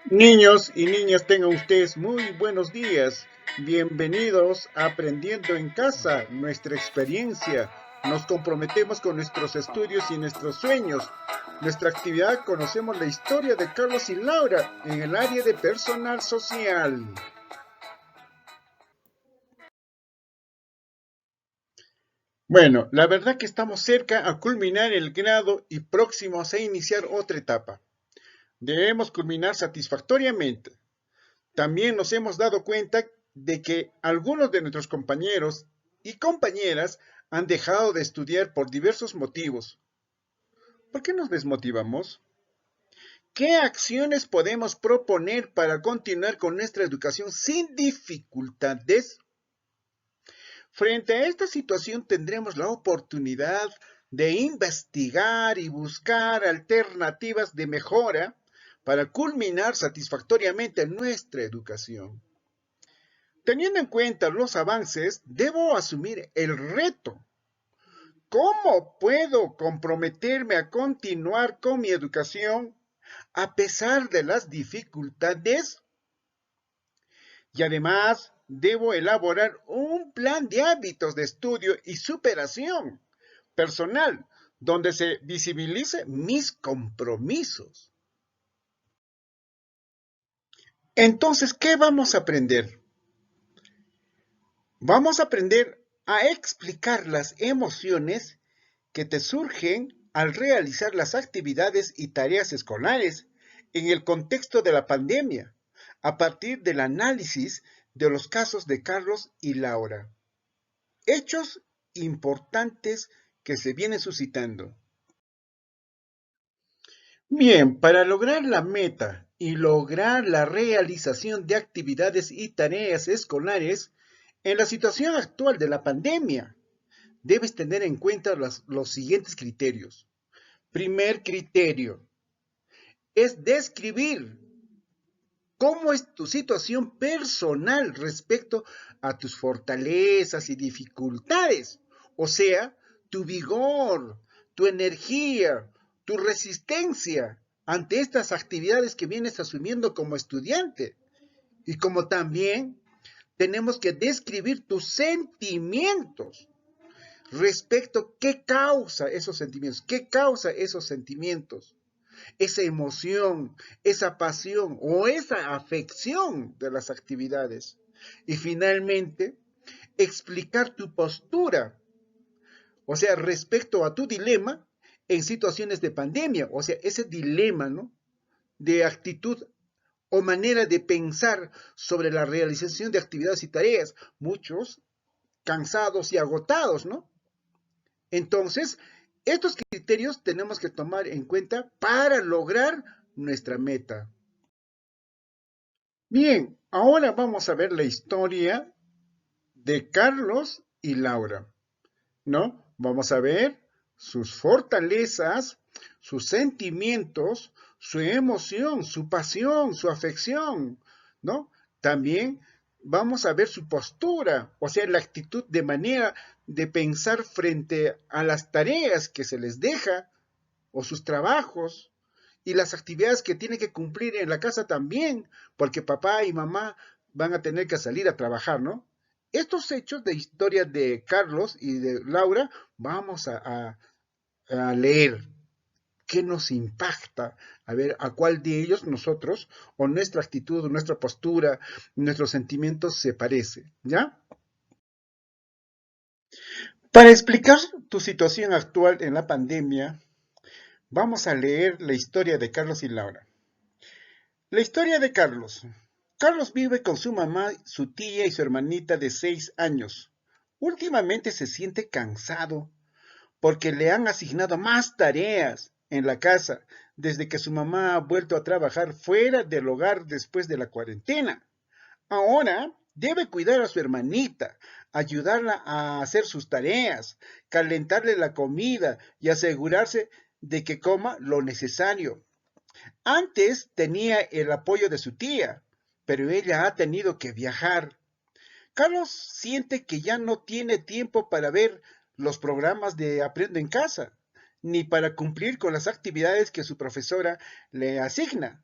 Niños y niñas, tengan ustedes muy buenos días. Bienvenidos a Aprendiendo en Casa, nuestra experiencia. Nos comprometemos con nuestros estudios y nuestros sueños. Nuestra actividad conocemos la historia de Carlos y Laura en el área de personal social. Bueno, la verdad que estamos cerca a culminar el grado y próximos a iniciar otra etapa. Debemos culminar satisfactoriamente. También nos hemos dado cuenta de que algunos de nuestros compañeros y compañeras han dejado de estudiar por diversos motivos. ¿Por qué nos desmotivamos? ¿Qué acciones podemos proponer para continuar con nuestra educación sin dificultades? Frente a esta situación tendremos la oportunidad de investigar y buscar alternativas de mejora para culminar satisfactoriamente nuestra educación. Teniendo en cuenta los avances, debo asumir el reto. ¿Cómo puedo comprometerme a continuar con mi educación a pesar de las dificultades? Y además, debo elaborar un plan de hábitos de estudio y superación personal donde se visibilice mis compromisos. Entonces, ¿qué vamos a aprender? Vamos a aprender a explicar las emociones que te surgen al realizar las actividades y tareas escolares en el contexto de la pandemia, a partir del análisis de los casos de Carlos y Laura. Hechos importantes que se vienen suscitando. Bien, para lograr la meta y lograr la realización de actividades y tareas escolares en la situación actual de la pandemia, debes tener en cuenta los siguientes criterios. Primer criterio es describir cómo es tu situación personal respecto a tus fortalezas y dificultades. O sea, tu vigor, tu energía, tu resistencia ante estas actividades que vienes asumiendo como estudiante. Y como también tenemos que describir tus sentimientos respecto a qué causa esos sentimientos, esa emoción, esa pasión o esa afección de las actividades. Y finalmente, explicar tu postura, o sea, respecto a tu dilema en situaciones de pandemia, o sea, ese dilema, ¿no? De actitud o manera de pensar sobre la realización de actividades y tareas, muchos cansados y agotados, ¿no? Entonces, estos criterios tenemos que tomar en cuenta para lograr nuestra meta. Bien, ahora vamos a ver la historia de Carlos y Laura, ¿no? Vamos a ver sus fortalezas, sus sentimientos, su emoción, su pasión, su afección, ¿no? También vamos a ver su postura, o sea, la actitud de manera de pensar frente a las tareas que se les deja o sus trabajos y las actividades que tienen que cumplir en la casa también, porque papá y mamá van a tener que salir a trabajar, ¿no? Estos hechos de historia de Carlos y de Laura vamos a leer qué nos impacta, a ver a cuál de ellos nosotros o nuestra actitud, nuestra postura, nuestros sentimientos se parece, ¿ya? Para explicar tu situación actual en la pandemia, vamos a leer la historia de Carlos y Laura. La historia de Carlos. Carlos vive con su mamá, su tía y su hermanita de 6 años. Últimamente se siente cansado porque le han asignado más tareas en la casa desde que su mamá ha vuelto a trabajar fuera del hogar después de la cuarentena. Ahora debe cuidar a su hermanita, ayudarla a hacer sus tareas, calentarle la comida y asegurarse de que coma lo necesario. Antes tenía el apoyo de su tía, pero ella ha tenido que viajar. Carlos siente que ya no tiene tiempo para ver los programas de Aprendo en Casa, ni para cumplir con las actividades que su profesora le asigna.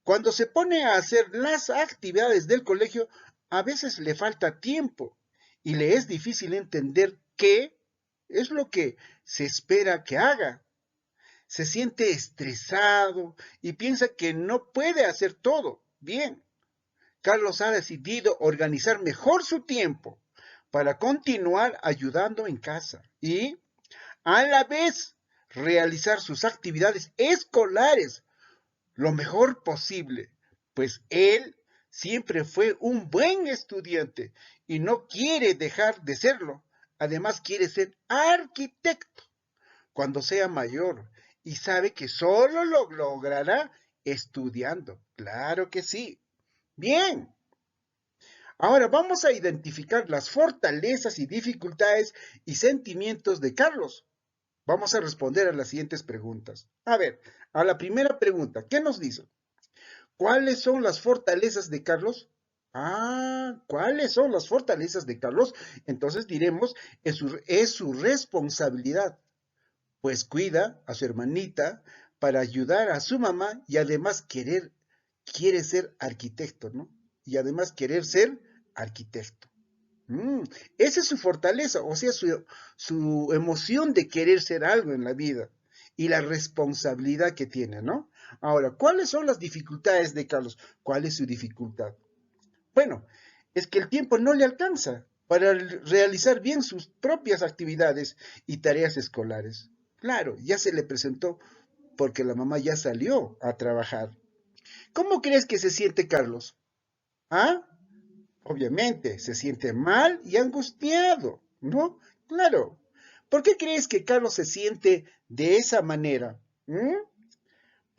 Cuando se pone a hacer las actividades del colegio, a veces le falta tiempo y le es difícil entender qué es lo que se espera que haga. Se siente estresado y piensa que no puede hacer todo bien. Carlos ha decidido organizar mejor su tiempo para continuar ayudando en casa y a la vez realizar sus actividades escolares lo mejor posible, pues él siempre fue un buen estudiante y no quiere dejar de serlo. Además quiere ser arquitecto cuando sea mayor y sabe que solo lo logrará estudiando. Claro que sí. Bien. Ahora vamos a identificar las fortalezas y dificultades y sentimientos de Carlos. Vamos a responder a las siguientes preguntas. A ver, a la primera pregunta, ¿qué nos dice? ¿Cuáles son las fortalezas de Carlos? ¿Cuáles son las fortalezas de Carlos? Entonces diremos, es su responsabilidad, pues cuida a su hermanita para ayudar a su mamá y además quiere ser arquitecto, ¿no? Y además querer ser arquitecto. Mm, Esa es su fortaleza, o sea, su emoción de querer ser algo en la vida y la responsabilidad que tiene, ¿no? Ahora, ¿cuáles son las dificultades de Carlos? ¿Cuál es su dificultad? Bueno, es que el tiempo no le alcanza para realizar bien sus propias actividades y tareas escolares. Claro, ya se le presentó porque la mamá ya salió a trabajar. ¿Cómo crees que se siente Carlos? ¿Ah? Obviamente, se siente mal y angustiado, ¿no? Claro. ¿Por qué crees que Carlos se siente de esa manera? ¿Mm?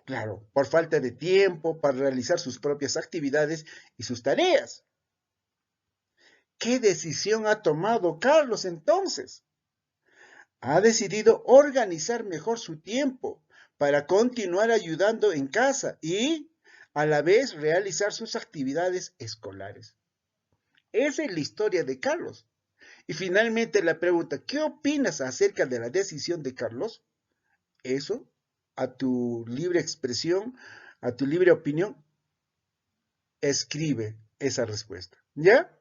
Claro, por falta de tiempo para realizar sus propias actividades y sus tareas. ¿Qué decisión ha tomado Carlos entonces? Ha decidido organizar mejor su tiempo para continuar ayudando en casa y a la vez realizar sus actividades escolares. Esa es la historia de Carlos. Y finalmente la pregunta, ¿qué opinas acerca de la decisión de Carlos? Eso, a tu libre expresión, a tu libre opinión, escribe esa respuesta. ¿Ya?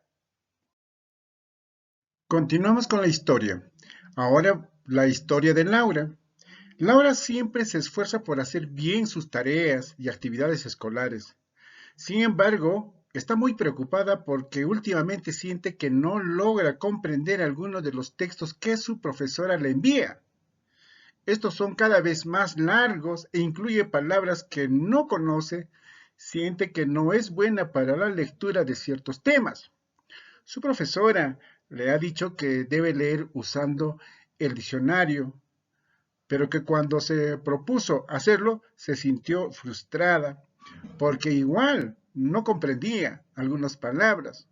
Continuamos con la historia. Ahora la historia de Laura. Laura siempre se esfuerza por hacer bien sus tareas y actividades escolares. Sin embargo, está muy preocupada porque últimamente siente que no logra comprender algunos de los textos que su profesora le envía. Estos son cada vez más largos e incluye palabras que no conoce, siente que no es buena para la lectura de ciertos temas. Su profesora le ha dicho que debe leer usando el diccionario, pero que cuando se propuso hacerlo se sintió frustrada porque igual no comprendía algunas palabras.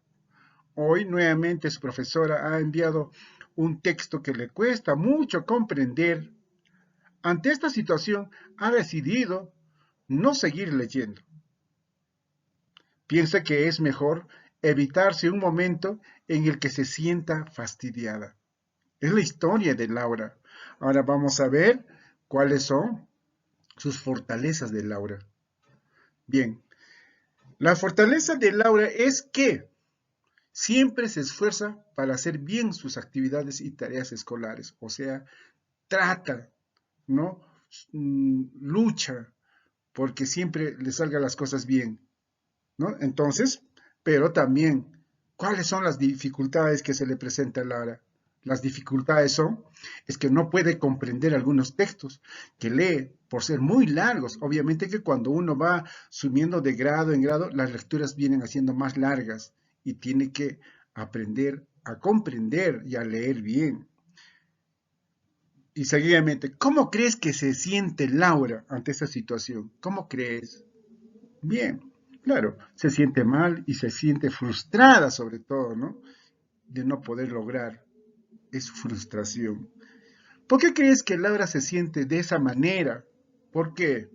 Hoy nuevamente su profesora ha enviado un texto que le cuesta mucho comprender. Ante esta situación ha decidido no seguir leyendo. Piensa que es mejor evitarse un momento en el que se sienta fastidiada. Es la historia de Laura. Ahora vamos a ver cuáles son sus fortalezas de Laura. Bien, la fortaleza de Laura es que siempre se esfuerza para hacer bien sus actividades y tareas escolares. O sea, trata, ¿no? Lucha porque siempre le salgan las cosas bien, ¿no? Entonces, pero también, ¿cuáles son las dificultades que se le presenta a Laura? Las dificultades es que no puede comprender algunos textos que lee por ser muy largos. Obviamente que cuando uno va subiendo de grado en grado, las lecturas vienen haciendo más largas y tiene que aprender a comprender y a leer bien. Y seguidamente, ¿cómo crees que se siente Laura ante esta situación? ¿Cómo crees? Bien, claro, se siente mal y se siente frustrada sobre todo, ¿no? De no poder lograr. Es frustración. ¿Por qué crees que Laura se siente de esa manera? ¿Por qué?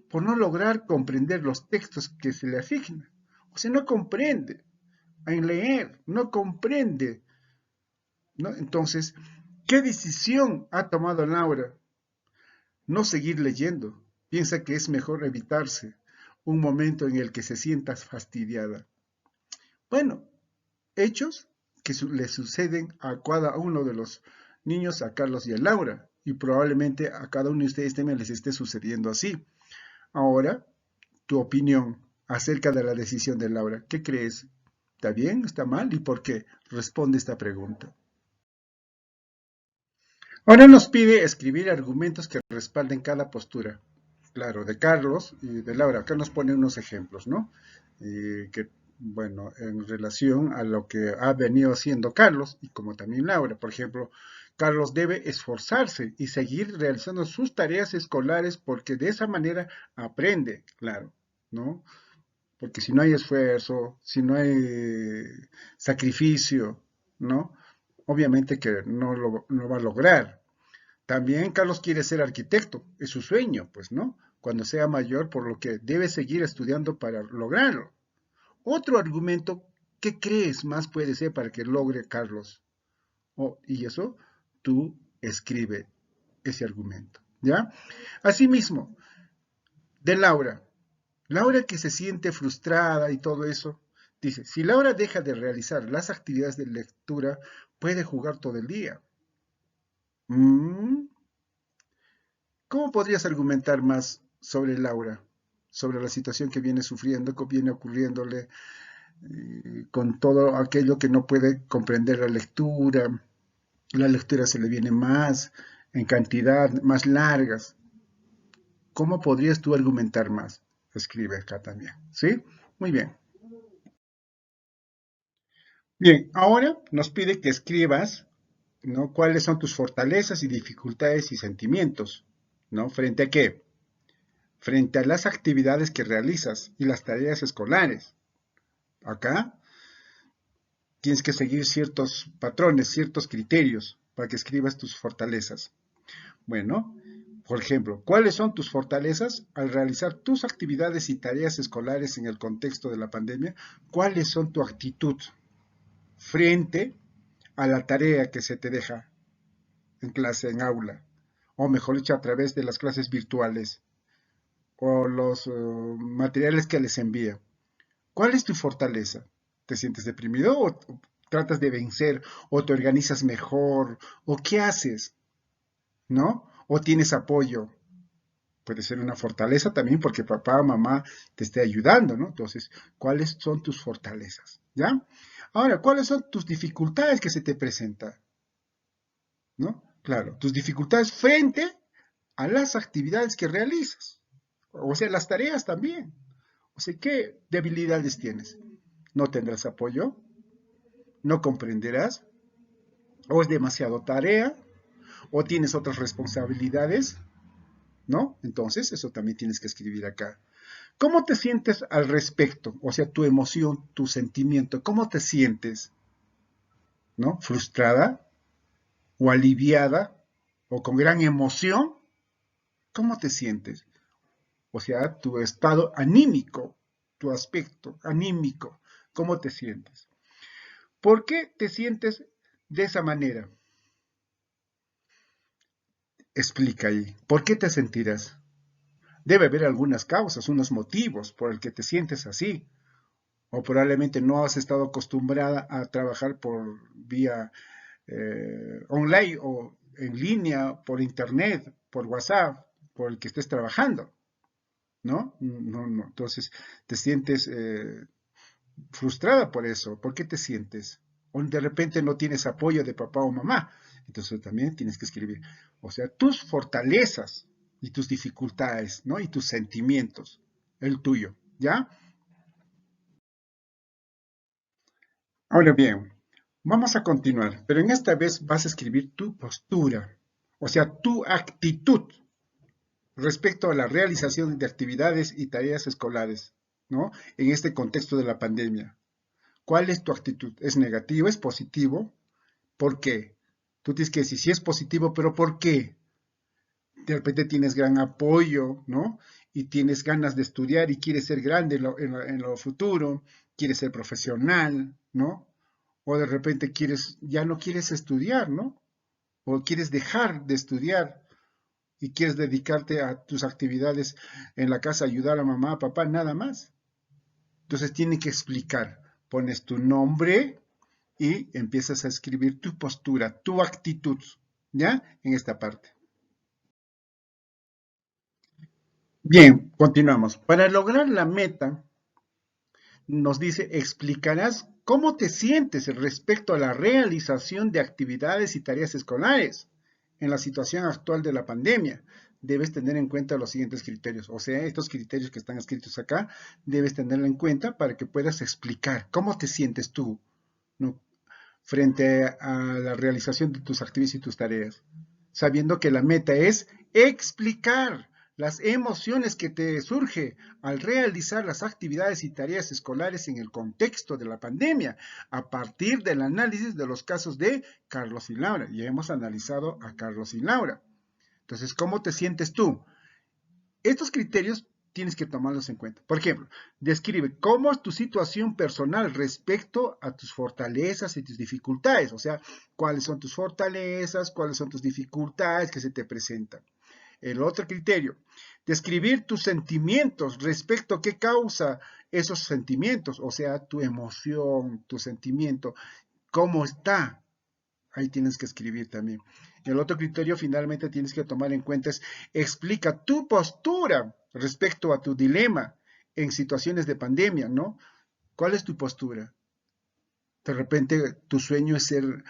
Por no lograr comprender los textos que se le asignan. O sea, no comprende en leer, no comprende, ¿no? Entonces, ¿qué decisión ha tomado Laura? No seguir leyendo. Piensa que es mejor evitarse un momento en el que se sientas fastidiada. Bueno, hechos que le suceden a cada uno de los niños, a Carlos y a Laura, y probablemente a cada uno de ustedes también les esté sucediendo así. Ahora, tu opinión acerca de la decisión de Laura. ¿Qué crees? ¿Está bien? ¿Está mal? ¿Y por qué? Responde esta pregunta. Ahora nos pide escribir argumentos que respalden cada postura. Claro, de Carlos y de Laura. Acá nos pone unos ejemplos, ¿no? Que, bueno, en relación a lo que ha venido haciendo Carlos y como también Laura. Por ejemplo, Carlos debe esforzarse y seguir realizando sus tareas escolares porque de esa manera aprende, claro, ¿no? Porque si no hay esfuerzo, si no hay sacrificio, ¿no? Obviamente que no va a lograr. También Carlos quiere ser arquitecto, es su sueño, pues, ¿no? Cuando sea mayor, por lo que debe seguir estudiando para lograrlo. Otro argumento, ¿qué crees más puede ser para que logre Carlos? Y eso, tú escribe ese argumento, ¿ya? Asimismo, de Laura. Laura que se siente frustrada y todo eso, dice, si Laura deja de realizar las actividades de lectura, puede jugar todo el día. Mm, ¿Cómo podrías argumentar más sobre Laura? Sobre la situación que viene sufriendo, que viene ocurriéndole, con todo aquello que no puede comprender la lectura se le viene más en cantidad, más largas. ¿Cómo podrías tú argumentar más? Escribe acá también, ¿sí? Muy bien. Bien, ahora nos pide que escribas, ¿no? ¿Cuáles son tus fortalezas y dificultades y sentimientos? ¿No? ¿Frente a qué? Frente a las actividades que realizas y las tareas escolares. Acá tienes que seguir ciertos patrones, ciertos criterios para que escribas tus fortalezas. Bueno, por ejemplo, ¿cuáles son tus fortalezas al realizar tus actividades y tareas escolares en el contexto de la pandemia? ¿Cuáles son tu actitud frente a la tarea que se te deja en clase, en aula? O mejor dicho, a través de las clases virtuales o los materiales que les envía. ¿Cuál es tu fortaleza? ¿Te sientes deprimido o tratas de vencer o te organizas mejor o qué haces? ¿No? ¿O tienes apoyo? Puede ser una fortaleza también porque papá o mamá te esté ayudando, ¿no? Entonces, ¿cuáles son tus fortalezas? ¿Ya? Ahora, ¿cuáles son tus dificultades que se te presentan? ¿No? Claro, tus dificultades frente a las actividades que realizas. O sea, las tareas también. O sea, ¿qué debilidades tienes? ¿No tendrás apoyo? ¿No comprenderás? ¿O es demasiado tarea? ¿O tienes otras responsabilidades? ¿No? Entonces, eso también tienes que escribir acá. ¿Cómo te sientes al respecto? O sea, tu emoción, tu sentimiento, ¿cómo te sientes? ¿No? ¿Frustrada? ¿O aliviada? ¿O con gran emoción? ¿Cómo te sientes? O sea, tu estado anímico, tu aspecto anímico, ¿cómo te sientes? ¿Por qué te sientes de esa manera? Explica ahí. ¿Por qué te sentirás? Debe haber algunas causas, unos motivos por el que te sientes así. O probablemente no has estado acostumbrada a trabajar por vía online o en línea, por internet, por WhatsApp, por el que estés trabajando, ¿no? No, no. Entonces, te sientes frustrada por eso. ¿Por qué te sientes? O de repente no tienes apoyo de papá o mamá. Entonces también tienes que escribir. O sea, tus fortalezas y tus dificultades, ¿no? Y tus sentimientos, el tuyo, ¿ya? Ahora bien, vamos a continuar, pero en esta vez vas a escribir tu postura, o sea, tu actitud respecto a la realización de actividades y tareas escolares, ¿no? En este contexto de la pandemia. ¿Cuál es tu actitud? ¿Es negativo? ¿Es positivo? ¿Por qué? Tú tienes que decir si es positivo, pero ¿por qué? De repente tienes gran apoyo, ¿no? Y tienes ganas de estudiar y quieres ser grande en lo futuro, quieres ser profesional, ¿no? O de repente ya no quieres estudiar, ¿no? O quieres dejar de estudiar y quieres dedicarte a tus actividades en la casa, ayudar a mamá, a papá, nada más. Entonces tiene que explicar. Pones tu nombre y empiezas a escribir tu postura, tu actitud, ¿ya? En esta parte. Bien, continuamos. Para lograr la meta, nos dice, explicarás cómo te sientes respecto a la realización de actividades y tareas escolares en la situación actual de la pandemia. Debes tener en cuenta los siguientes criterios, o sea, estos criterios que están escritos acá, debes tenerlo en cuenta para que puedas explicar cómo te sientes tú, ¿no? Frente a la realización de tus actividades y tus tareas, sabiendo que la meta es explicar las emociones que te surge al realizar las actividades y tareas escolares en el contexto de la pandemia, a partir del análisis de los casos de Carlos y Laura. Ya hemos analizado a Carlos y Laura. Entonces, ¿cómo te sientes tú? Estos criterios tienes que tomarlos en cuenta. Por ejemplo, describe cómo es tu situación personal respecto a tus fortalezas y tus dificultades. O sea, cuáles son tus fortalezas, cuáles son tus dificultades que se te presentan. El otro criterio, describir tus sentimientos respecto a qué causa esos sentimientos, o sea, tu emoción, tu sentimiento, cómo está. Ahí tienes que escribir también. El otro criterio finalmente tienes que tomar en cuenta es explica tu postura respecto a tu dilema en situaciones de pandemia, ¿no? ¿Cuál es tu postura? De repente tu sueño es ser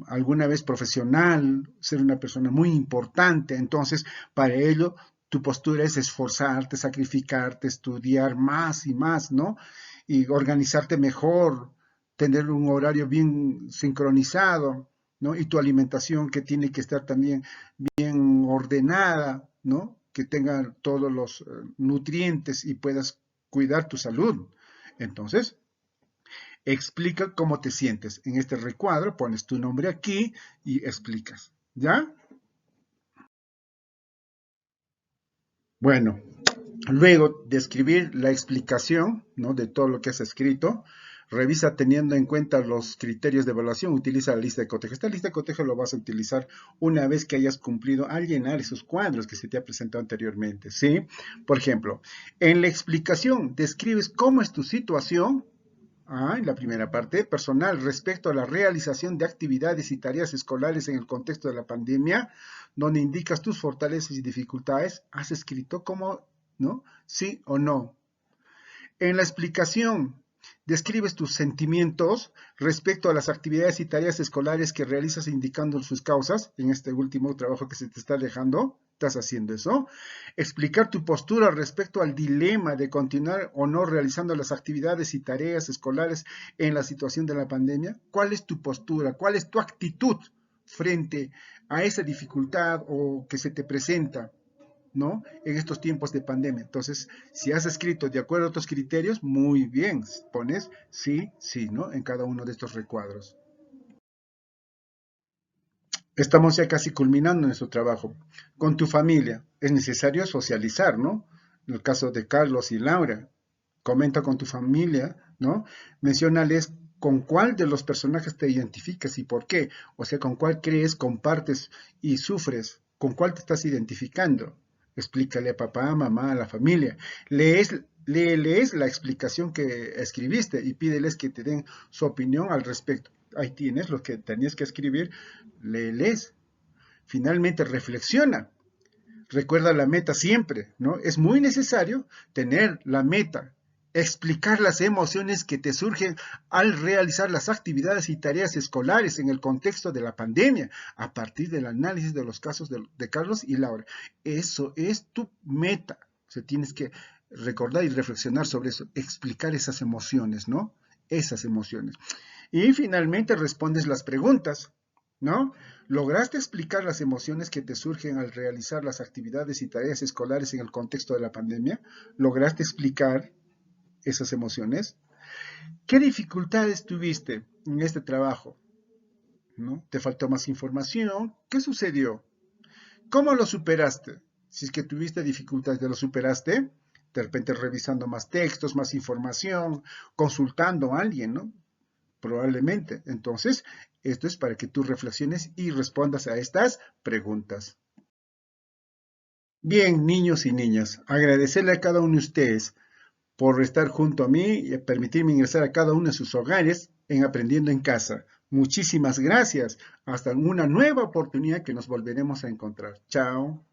alguna vez profesional, ser una persona muy importante, entonces para ello tu postura es esforzarte, sacrificarte, estudiar más y más, ¿no? Y organizarte mejor, tener un horario bien sincronizado, ¿no? Y tu alimentación que tiene que estar también bien ordenada, ¿no? Que tenga todos los nutrientes y puedas cuidar tu salud. Entonces, explica cómo te sientes. En este recuadro pones tu nombre aquí y explicas. ¿Ya? Bueno, luego de escribir la explicación, ¿no? De todo lo que has escrito, revisa teniendo en cuenta los criterios de evaluación, utiliza la lista de cotejo. Esta lista de cotejo lo vas a utilizar una vez que hayas cumplido al llenar esos cuadros que se te ha presentado anteriormente, ¿sí? Por ejemplo, en la explicación describes cómo es tu situación. En la primera parte, personal respecto a la realización de actividades y tareas escolares en el contexto de la pandemia, donde indicas tus fortalezas y dificultades, has escrito cómo, ¿no? Sí o no. En la explicación, describes tus sentimientos respecto a las actividades y tareas escolares que realizas indicando sus causas. En este último trabajo que se te está dejando, estás haciendo eso. Explicar tu postura respecto al dilema de continuar o no realizando las actividades y tareas escolares en la situación de la pandemia. ¿Cuál es tu postura? ¿Cuál es tu actitud frente a esa dificultad o que se te presenta? ¿No? En estos tiempos de pandemia. Entonces, si has escrito de acuerdo a otros criterios, muy bien, pones sí, sí, ¿no? En cada uno de estos recuadros. Estamos ya casi culminando nuestro trabajo. Con tu familia, es necesario socializar, ¿no? En el caso de Carlos y Laura, comenta con tu familia, ¿no? Menciónales con cuál de los personajes te identificas y por qué. O sea, con cuál crees, compartes y sufres, con cuál te estás identificando. Explícale a papá, a mamá, a la familia. Lees la explicación que escribiste y pídeles que te den su opinión al respecto. Ahí tienes lo que tenías que escribir, lees. Finalmente reflexiona. Recuerda la meta siempre, ¿no? Es muy necesario tener la meta, explicar las emociones que te surgen al realizar las actividades y tareas escolares en el contexto de la pandemia, a partir del análisis de los casos de Carlos y Laura. Eso es tu meta. O sea, tienes que recordar y reflexionar sobre eso, explicar esas emociones, ¿no? Esas emociones. Y finalmente respondes las preguntas, ¿no? ¿Lograste explicar las emociones que te surgen al realizar las actividades y tareas escolares en el contexto de la pandemia? ¿Lograste explicar esas emociones? ¿Qué dificultades tuviste en este trabajo? ¿No? ¿Te faltó más información? ¿Qué sucedió? ¿Cómo lo superaste? Si es que tuviste dificultades, ¿lo superaste? De repente revisando más textos, más información, consultando a alguien, ¿no? Probablemente. Entonces, esto es para que tú reflexiones y respondas a estas preguntas. Bien, niños y niñas, agradecerle a cada uno de ustedes por estar junto a mí y permitirme ingresar a cada uno de sus hogares en Aprendiendo en Casa. Muchísimas gracias. Hasta una nueva oportunidad que nos volveremos a encontrar. Chao.